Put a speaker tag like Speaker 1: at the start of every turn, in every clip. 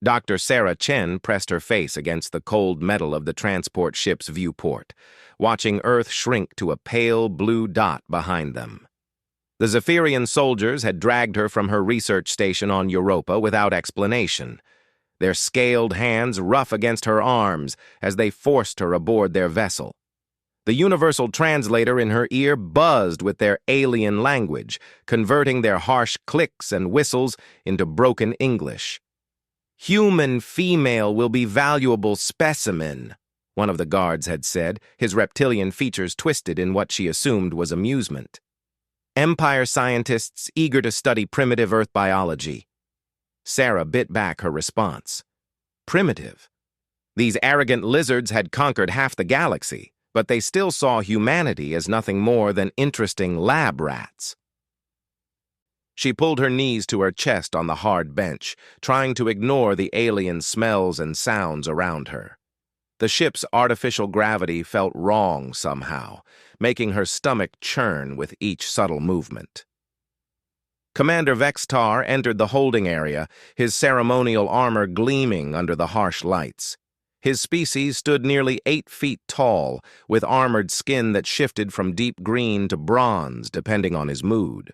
Speaker 1: Dr. Sarah Chen pressed her face against the cold metal of the transport ship's viewport, watching Earth shrink to a pale blue dot behind them. The Zephyrian soldiers had dragged her from her research station on Europa without explanation, their scaled hands rough against her arms as they forced her aboard their vessel. The universal translator in her ear buzzed with their alien language, converting their harsh clicks and whistles into broken English. "Human female will be valuable specimen," one of the guards had said, his reptilian features twisted in what she assumed was amusement. "Empire scientists eager to study primitive Earth biology." Sarah bit back her response. Primitive. These arrogant lizards had conquered half the galaxy, but they still saw humanity as nothing more than interesting lab rats. She pulled her knees to her chest on the hard bench, trying to ignore the alien smells and sounds around her. The ship's artificial gravity felt wrong somehow, making her stomach churn with each subtle movement. Commander Vextar entered the holding area, his ceremonial armor gleaming under the harsh lights. His species stood nearly 8 feet tall, with armored skin that shifted from deep green to bronze depending on his mood.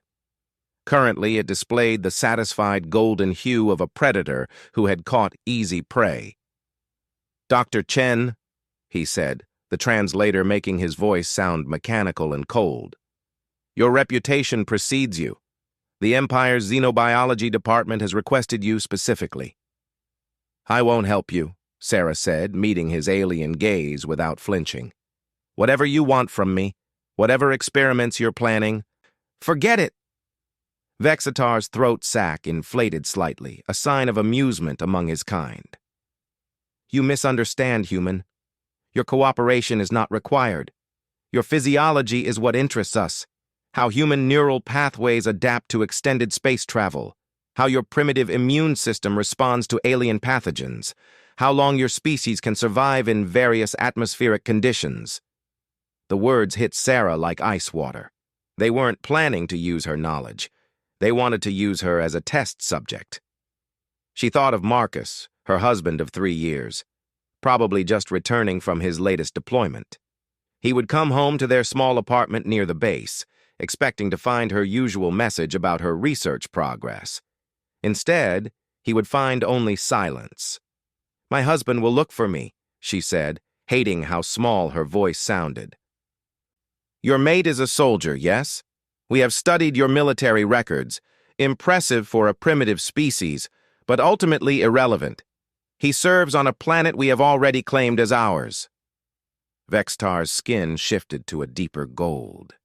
Speaker 1: Currently, it displayed the satisfied golden hue of a predator who had caught easy prey. "Dr. Chen," he said, the translator making his voice sound mechanical and cold. "Your reputation precedes you. The Empire's Xenobiology Department has requested you specifically." "I won't help you," Sarah said, meeting his alien gaze without flinching. "Whatever you want from me, whatever experiments you're planning, forget it." Vexitar's throat sac inflated slightly, a sign of amusement among his kind. "You misunderstand, human. Your cooperation is not required. Your physiology is what interests us. How human neural pathways adapt to extended space travel, how your primitive immune system responds to alien pathogens, how long your species can survive in various atmospheric conditions." The words hit Sarah like ice water. They weren't planning to use her knowledge. They wanted to use her as a test subject. She thought of Marcus, her husband of 3 years, probably just returning from his latest deployment. He would come home to their small apartment near the base, expecting to find her usual message about her research progress. Instead, he would find only silence. "My husband will look for me," she said, hating how small her voice sounded. "Your mate is a soldier, yes? We have studied your military records. Impressive for a primitive species, but ultimately irrelevant. He serves on a planet we have already claimed as ours." Vextar's skin shifted to a deeper gold.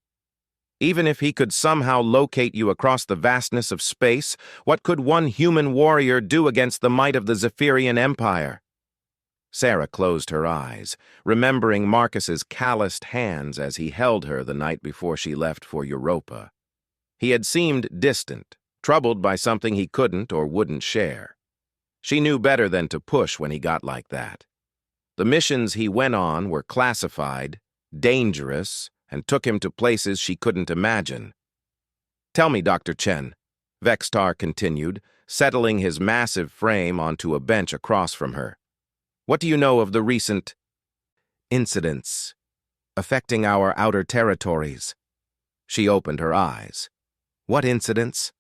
Speaker 1: "Even if he could somehow locate you across the vastness of space, what could one human warrior do against the might of the Zephyrian Empire?" Sarah closed her eyes, remembering Marcus's calloused hands as he held her the night before she left for Europa. He had seemed distant, troubled by something he couldn't or wouldn't share. She knew better than to push when he got like that. The missions he went on were classified, dangerous, and took him to places she couldn't imagine. "Tell me, Dr. Chen," Vextar continued, settling his massive frame onto a bench across from her. "What do you know of the recent incidents affecting our outer territories?" She opened her eyes. "What incidents?"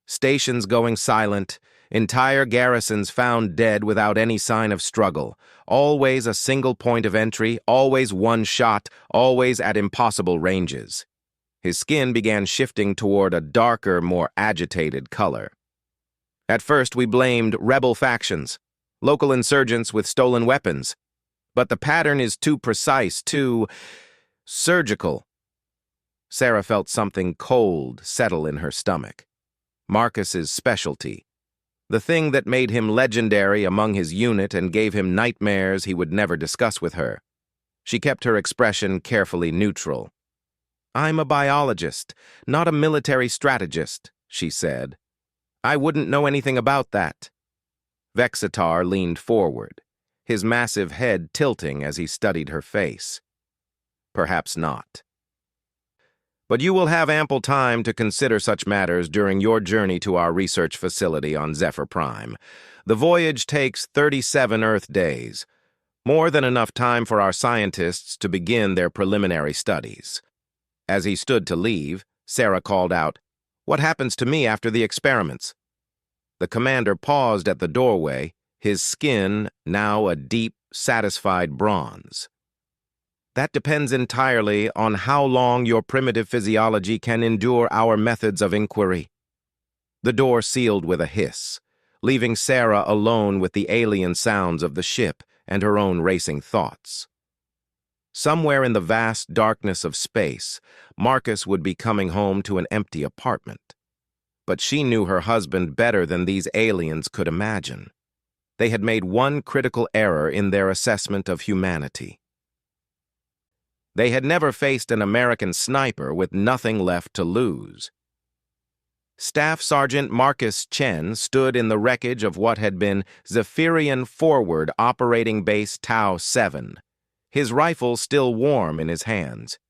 Speaker 1: "Stations going silent, entire garrisons found dead without any sign of struggle, always a single point of entry, always one shot, always at impossible ranges." His skin began shifting toward a darker, more agitated color. "At first we blamed rebel factions, local insurgents with stolen weapons. But the pattern is too precise, too surgical." Sarah felt something cold settle in her stomach. Marcus's specialty. The thing that made him legendary among his unit and gave him nightmares he would never discuss with her. She kept her expression carefully neutral. "I'm a biologist, not a military strategist," she said. "I wouldn't know anything about that." Vexitar leaned forward, his massive head tilting as he studied her face. "Perhaps not." But you will have ample time to consider such matters during your journey to our research facility on Zephyr Prime. The voyage takes 37 Earth days, more than enough time for our scientists to begin their preliminary studies. As he stood to leave, Sarah called out, "What happens to me after the experiments?" The commander paused at the doorway, his skin now a deep, satisfied bronze. "That depends entirely on how long your primitive physiology can endure our methods of inquiry." The door sealed with a hiss, leaving Sarah alone with the alien sounds of the ship and her own racing thoughts. Somewhere in the vast darkness of space, Marcus would be coming home to an empty apartment. But she knew her husband better than these aliens could imagine. They had made one critical error in their assessment of humanity. They had never faced an American sniper with nothing left to lose. Staff Sergeant Marcus Chen stood in the wreckage of what had been Zephyrian Forward Operating Base Tau 7, his rifle still warm in his hands.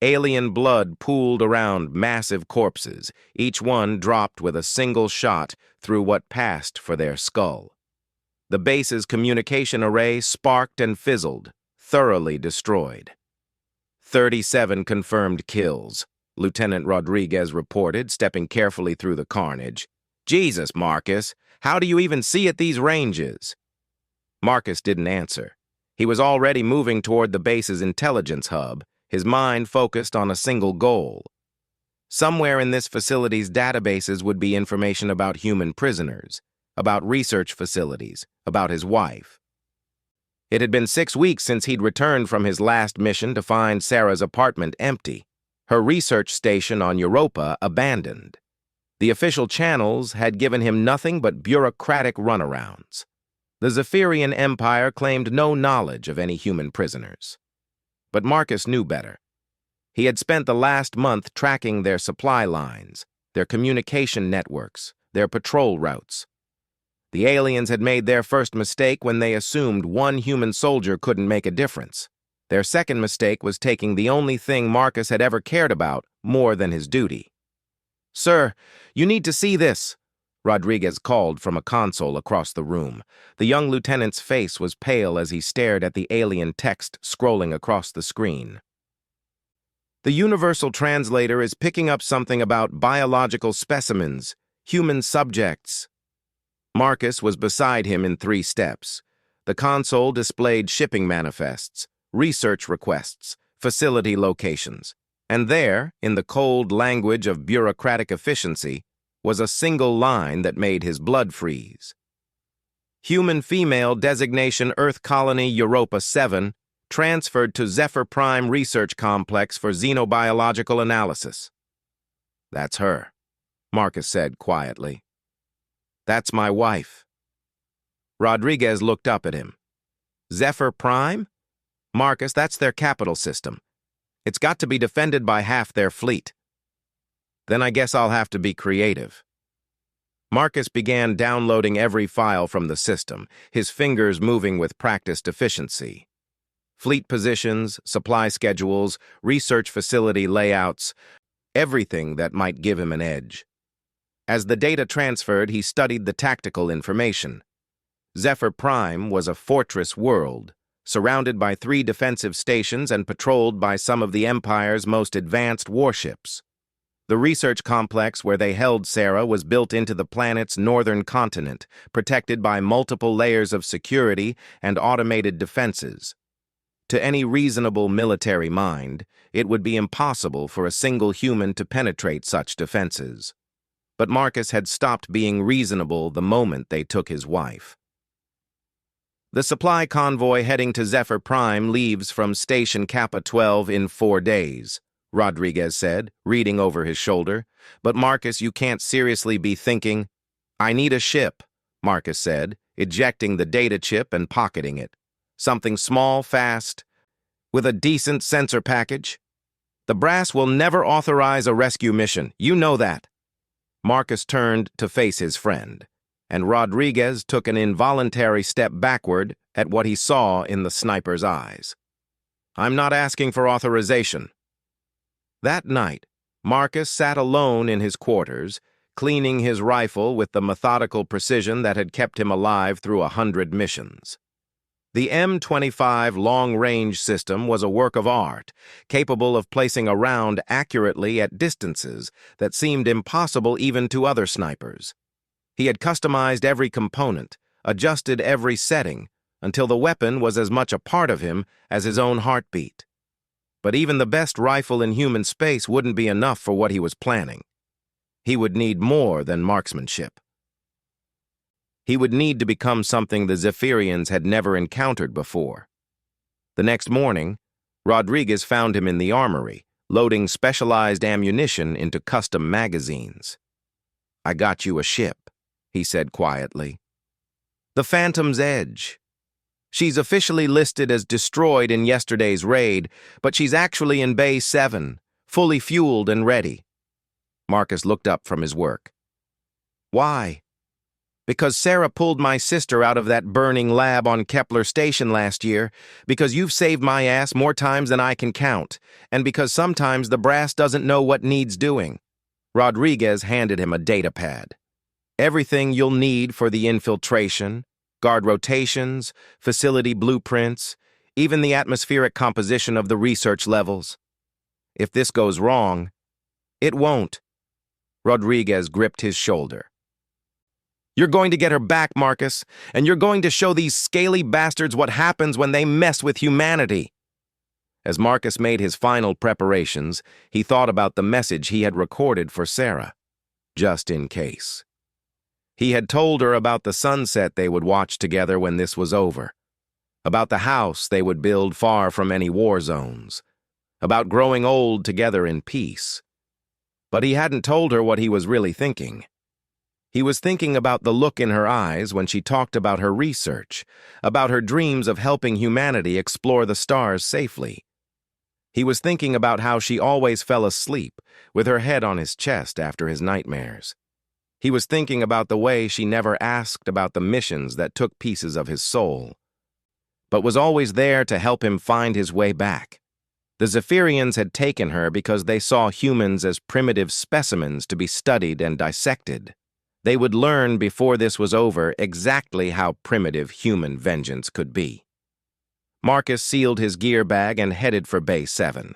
Speaker 1: Alien blood pooled around massive corpses, each one dropped with a single shot through what passed for their skull. The base's communication array sparked and fizzled, thoroughly destroyed. 37 confirmed kills, Lieutenant Rodriguez reported, stepping carefully through the carnage. "Jesus, Marcus, how do you even see at these ranges?" Marcus didn't answer. He was already moving toward the base's intelligence hub, his mind focused on a single goal. Somewhere in this facility's databases would be information about human prisoners, about research facilities, about his wife. It had been 6 weeks since he'd returned from his last mission to find Sarah's apartment empty, her research station on Europa abandoned. The official channels had given him nothing but bureaucratic runarounds. The Zephyrian Empire claimed no knowledge of any human prisoners. But Marcus knew better. He had spent the last month tracking their supply lines, their communication networks, their patrol routes. The aliens had made their first mistake when they assumed one human soldier couldn't make a difference. Their second mistake was taking the only thing Marcus had ever cared about more than his duty. "Sir, you need to see this," Rodriguez called from a console across the room. The young lieutenant's face was pale as he stared at the alien text scrolling across the screen. "The universal translator is picking up something about biological specimens, human subjects." Marcus was beside him in 3 steps. The console displayed shipping manifests, research requests, facility locations, and there, in the cold language of bureaucratic efficiency, was a single line that made his blood freeze. "Human female designation Earth Colony Europa 7, transferred to Zephyr Prime Research Complex for xenobiological analysis." "That's her," Marcus said quietly. "That's my wife." Rodriguez looked up at him. "Zephyr Prime? Marcus, that's their capital system. It's got to be defended by half their fleet." "Then I guess I'll have to be creative." Marcus began downloading every file from the system, his fingers moving with practiced efficiency. Fleet positions, supply schedules, research facility layouts, everything that might give him an edge. As the data transferred, he studied the tactical information. Zephyr Prime was a fortress world, surrounded by 3 defensive stations and patrolled by some of the Empire's most advanced warships. The research complex where they held Sarah was built into the planet's northern continent, protected by multiple layers of security and automated defenses. To any reasonable military mind, it would be impossible for a single human to penetrate such defenses. But Marcus had stopped being reasonable the moment they took his wife. "The supply convoy heading to Zephyr Prime leaves from Station Kappa 12 in 4 days, Rodriguez said, reading over his shoulder. "But Marcus, you can't seriously be thinking—" "I need a ship," Marcus said, ejecting the data chip and pocketing it. "Something small, fast, with a decent sensor package. The brass will never authorize a rescue mission, you know that." Marcus turned to face his friend, and Rodriguez took an involuntary step backward at what he saw in the sniper's eyes. "I'm not asking for authorization." That night, Marcus sat alone in his quarters, cleaning his rifle with the methodical precision that had kept him alive through 100 missions. The M25 long-range system was a work of art, capable of placing a round accurately at distances that seemed impossible even to other snipers. He had customized every component, adjusted every setting, until the weapon was as much a part of him as his own heartbeat. But even the best rifle in human space wouldn't be enough for what he was planning. He would need more than marksmanship. He would need to become something the Zephyrians had never encountered before. The next morning, Rodriguez found him in the armory, loading specialized ammunition into custom magazines. "I got you a ship," he said quietly. "The Phantom's Edge. She's officially listed as destroyed in yesterday's raid, but she's actually in Bay 7, fully fueled and ready." Marcus looked up from his work. "Why?" "Because Sarah pulled my sister out of that burning lab on Kepler Station last year, because you've saved my ass more times than I can count, and because sometimes the brass doesn't know what needs doing." Rodriguez handed him a data pad. "Everything you'll need for the infiltration, guard rotations, facility blueprints, even the atmospheric composition of the research levels. If this goes wrong, it won't." Rodriguez gripped his shoulder. "You're going to get her back, Marcus, and you're going to show these scaly bastards what happens when they mess with humanity." As Marcus made his final preparations, he thought about the message he had recorded for Sarah, just in case. He had told her about the sunset they would watch together when this was over, about the house they would build far from any war zones, about growing old together in peace. But he hadn't told her what he was really thinking. He was thinking about the look in her eyes when she talked about her research, about her dreams of helping humanity explore the stars safely. He was thinking about how she always fell asleep with her head on his chest after his nightmares. He was thinking about the way she never asked about the missions that took pieces of his soul, but was always there to help him find his way back. The Zephyrians had taken her because they saw humans as primitive specimens to be studied and dissected. They would learn before this was over exactly how primitive human vengeance could be. Marcus sealed his gear bag and headed for Bay 7.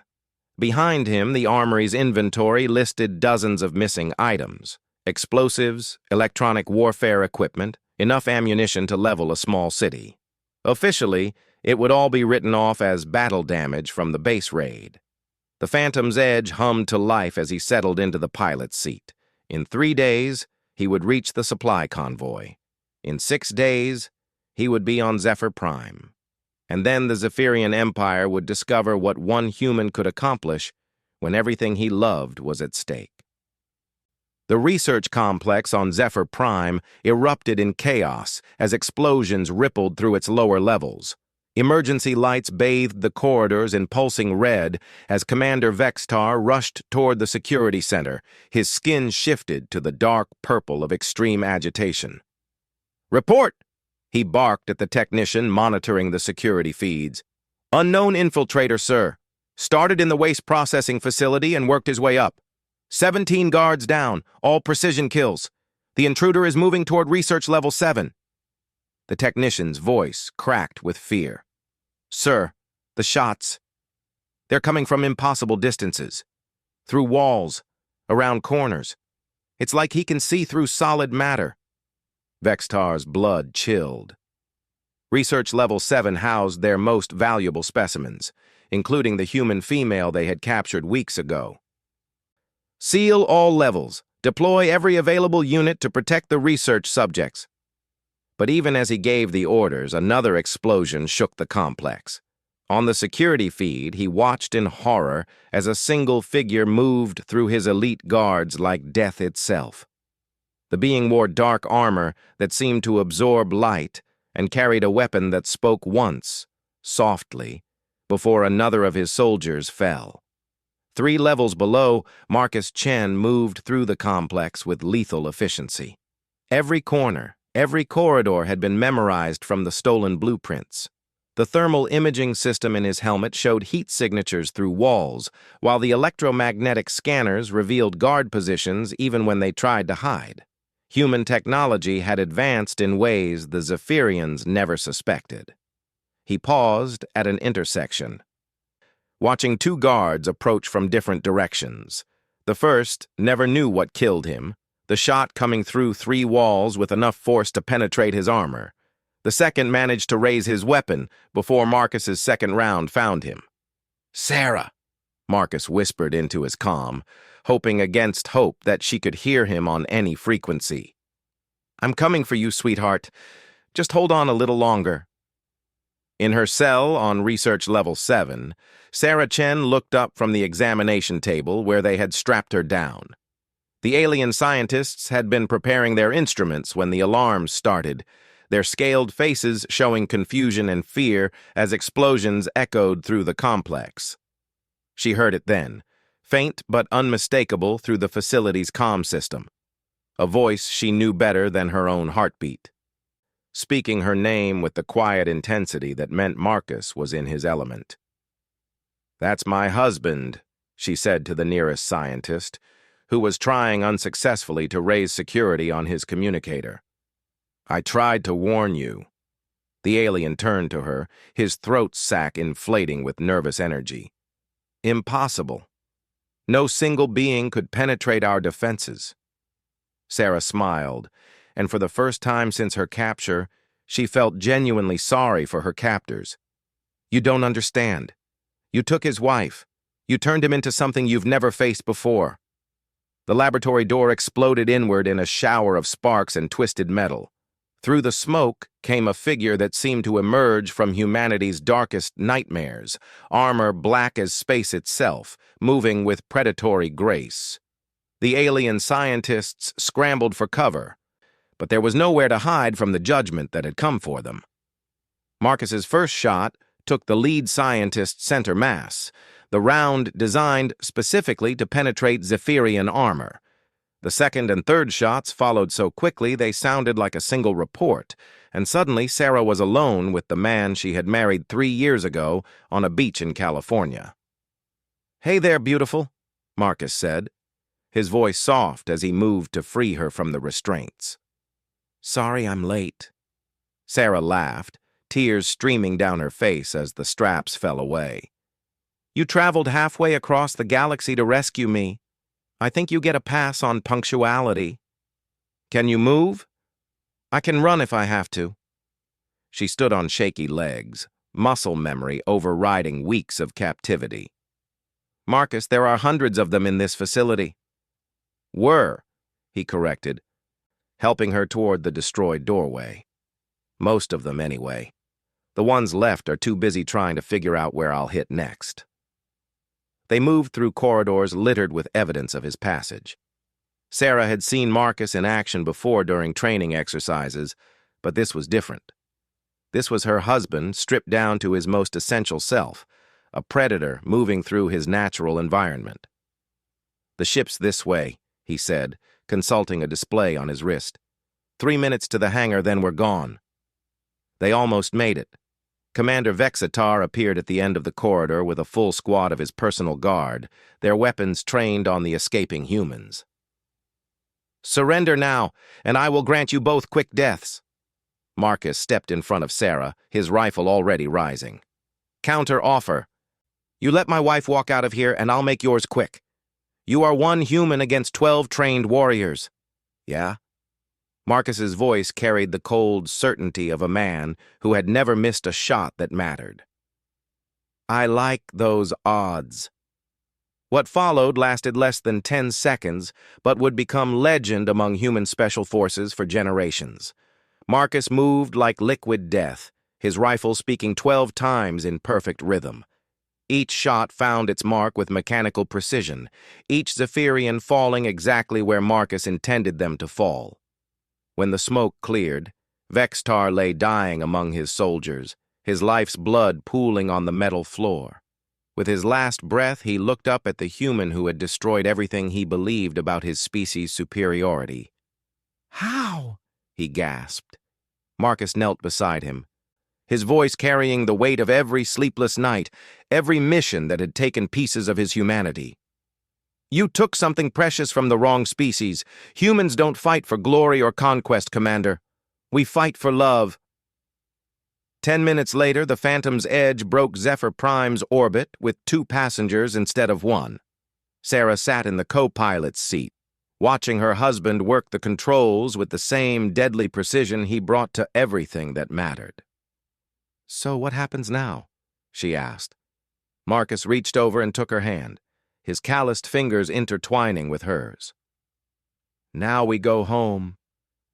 Speaker 1: Behind him, the armory's inventory listed dozens of missing items: explosives, electronic warfare equipment, enough ammunition to level a small city. Officially, it would all be written off as battle damage from the base raid. The Phantom's Edge hummed to life as he settled into the pilot's seat. In 3 days, he would reach the supply convoy. In 6 days, he would be on Zephyr Prime. And then the Zephyrian Empire would discover what one human could accomplish when everything he loved was at stake. The research complex on Zephyr Prime erupted in chaos as explosions rippled through its lower levels. Emergency lights bathed the corridors in pulsing red as Commander Vextar rushed toward the security center, his skin shifted to the dark purple of extreme agitation. "Report!" he barked at the technician monitoring the security feeds. "Unknown infiltrator, sir. Started in the waste processing facility and worked his way up. 17 guards down, all precision kills. The intruder is moving toward research level 7. The technician's voice cracked with fear. "Sir, the shots. They're coming from impossible distances. Through walls, around corners. It's like he can see through solid matter." Vextar's blood chilled. Research Level 7 housed their most valuable specimens, including the human female they had captured weeks ago. "Seal all levels. Deploy every available unit to protect the research subjects." But even as he gave the orders, another explosion shook the complex. On the security feed, he watched in horror as a single figure moved through his elite guards like death itself. The being wore dark armor that seemed to absorb light and carried a weapon that spoke once, softly, before another of his soldiers fell. 3 levels below, Marcus Chen moved through the complex with lethal efficiency. Every corner, every corridor had been memorized from the stolen blueprints. The thermal imaging system in his helmet showed heat signatures through walls, while the electromagnetic scanners revealed guard positions even when they tried to hide. Human technology had advanced in ways the Zephyrians never suspected. He paused at an intersection, watching two guards approach from different directions. The first never knew what killed him, the shot coming through 3 walls with enough force to penetrate his armor. The second managed to raise his weapon before Marcus's second round found him. "Sarah," Marcus whispered into his comm, hoping against hope that she could hear him on any frequency. "I'm coming for you, sweetheart. Just hold on a little longer." In her cell on Research Level 7, Sarah Chen looked up from the examination table where they had strapped her down. The alien scientists had been preparing their instruments when the alarms started, their scaled faces showing confusion and fear as explosions echoed through the complex. She heard it then, faint but unmistakable through the facility's comm system, a voice she knew better than her own heartbeat, speaking her name with the quiet intensity that meant Marcus was in his element. "That's my husband," she said to the nearest scientist, who was trying unsuccessfully to raise security on his communicator. "I tried to warn you." The alien turned to her, his throat sac inflating with nervous energy. "Impossible. No single being could penetrate our defenses." Sarah smiled, and for the first time since her capture, she felt genuinely sorry for her captors. "You don't understand. You took his wife. You turned him into something you've never faced before." The laboratory door exploded inward in a shower of sparks and twisted metal. Through the smoke came a figure that seemed to emerge from humanity's darkest nightmares, armor black as space itself, moving with predatory grace. The alien scientists scrambled for cover, but there was nowhere to hide from the judgment that had come for them. Marcus's first shot took the lead scientist's center mass, the round designed specifically to penetrate Zephyrian armor. The second and third shots followed so quickly they sounded like a single report, and suddenly Sarah was alone with the man she had married 3 years ago on a beach in California. "Hey there, beautiful," Marcus said, his voice soft as he moved to free her from the restraints. "Sorry I'm late." Sarah laughed, tears streaming down her face as the straps fell away. "You traveled halfway across the galaxy to rescue me. I think you get a pass on punctuality. Can you move? I can run if I have to." She stood on shaky legs, muscle memory overriding weeks of captivity. "Marcus, there are hundreds of them in this facility." "Were," he corrected, helping her toward the destroyed doorway. "Most of them, anyway. The ones left are too busy trying to figure out where I'll hit next." They moved through corridors littered with evidence of his passage. Sarah had seen Marcus in action before during training exercises, but this was different. This was her husband stripped down to his most essential self, a predator moving through his natural environment. "The ship's this way," he said, consulting a display on his wrist. 3 minutes to the hangar, then we're gone." They almost made it. Commander Vexitar appeared at the end of the corridor with a full squad of his personal guard, their weapons trained on the escaping humans. "Surrender now, and I will grant you both quick deaths." Marcus stepped in front of Sarah, his rifle already rising. "Counter offer. You let my wife walk out of here, and I'll make yours quick. You are 1 human against 12 trained warriors." "Yeah?" Marcus's voice carried the cold certainty of a man who had never missed a shot that mattered. "I like those odds." What followed lasted less than 10 seconds, but would become legend among human special forces for generations. Marcus moved like liquid death, his rifle speaking 12 times in perfect rhythm. Each shot found its mark with mechanical precision, each Zephyrian falling exactly where Marcus intended them to fall. When the smoke cleared, Vextar lay dying among his soldiers, his life's blood pooling on the metal floor. With his last breath, he looked up at the human who had destroyed everything he believed about his species' superiority. "How?" he gasped. Marcus knelt beside him, his voice carrying the weight of every sleepless night, every mission that had taken pieces of his humanity. "You took something precious from the wrong species. Humans don't fight for glory or conquest, Commander. We fight for love." 10 minutes later, the Phantom's edge broke Zephyr Prime's orbit with 2 passengers instead of 1. Sarah sat in the co-pilot's seat, watching her husband work the controls with the same deadly precision he brought to everything that mattered. "So what happens now?" she asked. Marcus reached over and took her hand, his calloused fingers intertwining with hers. "Now we go home,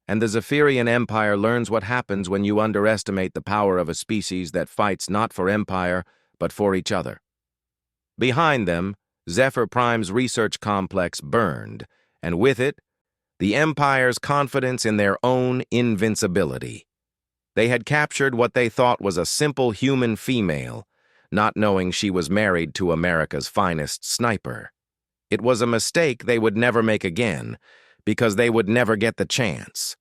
Speaker 1: and the Zephyrian Empire learns what happens when you underestimate the power of a species that fights not for empire, but for each other." Behind them, Zephyr Prime's research complex burned, and with it, the Empire's confidence in their own invincibility. They had captured what they thought was a simple human female, not knowing she was married to America's finest sniper. It was a mistake they would never make again, because they would never get the chance.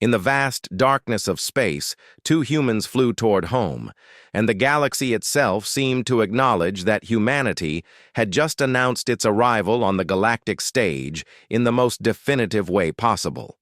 Speaker 1: In the vast darkness of space, 2 humans flew toward home, and the galaxy itself seemed to acknowledge that humanity had just announced its arrival on the galactic stage in the most definitive way possible.